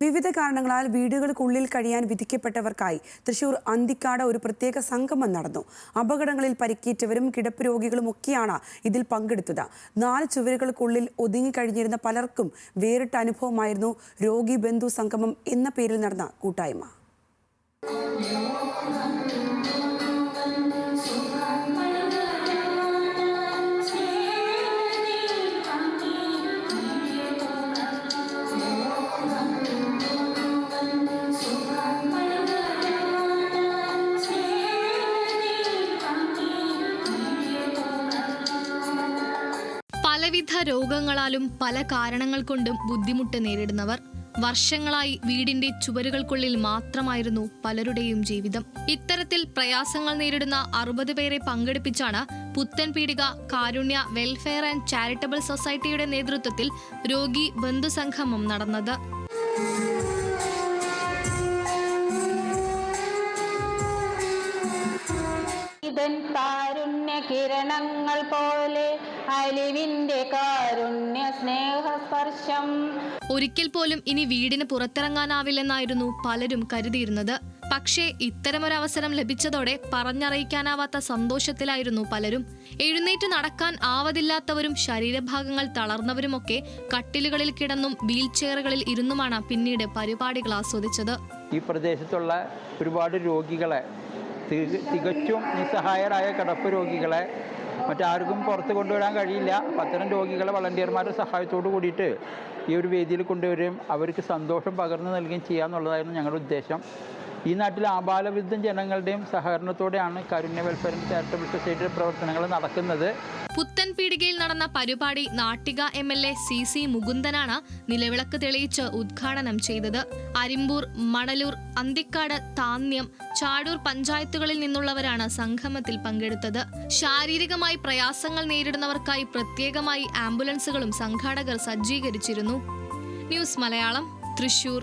വിവിധ കാരണങ്ങളാൽ വീടുകൾക്കുള്ളിൽ കഴിയാൻ വിധിക്കപ്പെട്ടവർക്കായി തൃശൂർ അന്തിക്കാട് ഒരു പ്രത്യേക സംഗമം നടന്നു. അപകടങ്ങളിൽ പരിക്കേറ്റവരും കിടപ്പ് രോഗികളും ഒക്കെയാണ് ഇതിൽ പങ്കെടുത്തത്. 4 ചുവരുകൾക്കുള്ളിൽ ഒതുങ്ങിക്കഴിഞ്ഞിരുന്ന പലർക്കും വേറിട്ട അനുഭവമായിരുന്നു രോഗി ബന്ധു സംഗമം എന്ന പേരിൽ നടന്ന കൂട്ടായ്മ. പലവിധ രോഗങ്ങളാലും പല കാരണങ്ങൾ കൊണ്ടും ബുദ്ധിമുട്ട് നേരിടുന്നവർ. വർഷങ്ങളായി വീടിന്റെ ചുവരുകൾക്കുള്ളിൽ മാത്രമായിരുന്നു പലരുടെയും ജീവിതം. ഇത്തരത്തിൽ പ്രയാസങ്ങൾ നേരിടുന്ന 60 പേരെ പങ്കെടുപ്പിച്ചാണ് പുത്തൻപീടിക കാരുണ്യ വെൽഫെയർ ആൻഡ് ചാരിറ്റബിൾ സൊസൈറ്റിയുടെ നേതൃത്വത്തിൽ രോഗി ബന്ധുസംഗമം നടന്നത്. കാരുണ്യ കിരണങ്ങൾ പോലെ അലിവിന്റെ കാരുണ്യ സ്നേഹസ്പർശം. ഒരിക്കൽ പോലും ഇനി വീടിന് പുറത്തിറങ്ങാനാവില്ലെന്നായിരുന്നു പലരും കരുതിയിരുന്നത്. പക്ഷേ ഇത്തരമൊരവസരം ലഭിച്ചതോടെ പറഞ്ഞറിയിക്കാനാവാത്ത സന്തോഷത്തിലായിരുന്നു പലരും. എഴുന്നേറ്റ് നടക്കാൻ ആവതില്ലാത്തവരും ശരീരഭാഗങ്ങൾ തളർന്നവരുമൊക്കെ കട്ടിലുകളിൽ കിടന്നും വീൽ ചെയറുകളിൽ ഇരുന്നുമാണ് പിന്നീട് പരിപാടികൾ ആസ്വദിച്ചത്. ഈ പ്രദേശത്തുള്ള ഒരുപാട് രോഗികളെ, തികച്ചും നിസ്സഹായരായ കിടപ്പ് രോഗികളെ മറ്റാർക്കും പുറത്ത് കൊണ്ടുവരാൻ കഴിയില്ല. അത്തരം രോഗികളെ വളണ്ടിയർമാരുടെ സഹായത്തോടു കൂടിയിട്ട് ഈ ഒരു വേദിയിൽ കൊണ്ടുവരികയും അവർക്ക് സന്തോഷം പകർന്നു നൽകുകയും ചെയ്യാന്നുള്ളതായിരുന്നു ഞങ്ങളുടെ ഉദ്ദേശം. ഈ നാട്ടിലെ ആബാലവൃദ്ധ ജനങ്ങളുടെയും സഹകരണത്തോടെയാണ് കാരുണ്യ വെൽഫെയർ ആൻഡ് ചാരിറ്റബിൾ സൊസൈറ്റിയുടെ പ്രവർത്തനങ്ങൾ നടക്കുന്നത്. പുത്തൻപീടികയിൽ നടന്ന പരിപാടി നാട്ടിക MLA CC മുകുന്ദനാണ് നിലവിളക്ക് തെളിയിച്ച് ഉദ്ഘാടനം ചെയ്തത്. അരിമ്പൂർ, മണലൂർ, അന്തിക്കാട്, താന്ന്യം, ചാടൂർ പഞ്ചായത്തുകളിൽ നിന്നുള്ളവരാണ് സംഗമത്തിൽ പങ്കെടുത്തത്. ശാരീരികമായി പ്രയാസങ്ങൾ നേരിടുന്നവർക്കായി പ്രത്യേകമായി ആംബുലൻസുകളും സംഘാടകർ സജ്ജീകരിച്ചിരുന്നു. ന്യൂസ് മലയാളം, തൃശൂർ.